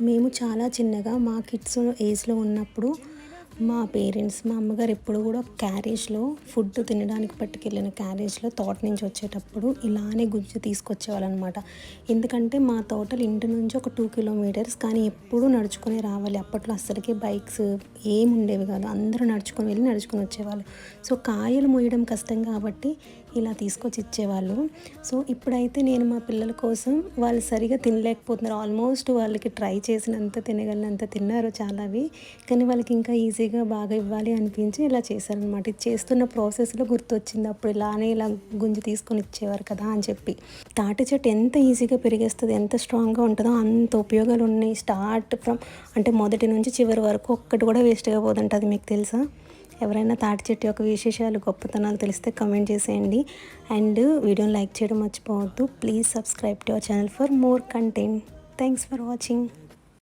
మేము చాలా చిన్నగా మా కిడ్స్ ఏజ్లో ఉన్నప్పుడు మా పేరెంట్స్, మా అమ్మగారు ఎప్పుడు కూడా క్యారేజ్లో ఫుడ్ తినడానికి పట్టుకెళ్ళిన క్యారేజ్లో తోట నుంచి వచ్చేటప్పుడు ఇలానే గుజ్జు తీసుకొచ్చేవాళ్ళు అనమాట. ఎందుకంటే మా తోటలు ఇంటి నుంచి ఒక 2 కిలోమీటర్స్, కానీ ఎప్పుడూ నడుచుకొని రావాలి. అప్పట్లో అస్సలకి బైక్స్ ఏమి ఉండేవి కాదు. అందరూ నడుచుకొని వెళ్ళి నడుచుకొని వచ్చేవాళ్ళు. సో కాయలు మోయడం కష్టం కాబట్టి ఇలా తీసుకొచ్చి ఇచ్చేవాళ్ళు. సో ఇప్పుడైతే నేను మా పిల్లల కోసం, వాళ్ళు సరిగా తినలేకపోతున్నారు. ఆల్మోస్ట్ వాళ్ళకి ట్రై చేసినంత తినగలిగినంత తిన్నారు చాలావి, కానీ వాళ్ళకి ఇంకా ఈజీగా బాగా ఇవ్వాలి అనిపించి ఇలా చేశారనమాట. ఇది చేస్తున్న ప్రాసెస్లో గుర్తొచ్చింది, అప్పుడు ఇలానే ఇలా గుంజి తీసుకొని ఇచ్చేవారు కదా అని చెప్పి. తాటి చెట్టు ఎంత ఈజీగా పెరిగేస్తుంది, ఎంత స్ట్రాంగ్గా ఉంటుందో అంత ఉపయోగాలు ఉన్నాయి. స్టార్ట్ ఫ్రమ్ అంటే మొదటి నుంచి చివరి వరకు ఒక్కటి కూడా వేస్ట్గా పోదంట. అది మీకు తెలుసా? ఎవరైనా తాటి చెట్టు యొక్క విశేషాలు, గొప్పతనాలు తెలిస్తే కమెంట్ చేసేయండి. అండ్ వీడియోని లైక్ చేయడం మర్చిపోవద్దు. Please subscribe to our channel for more content. Thanks for watching.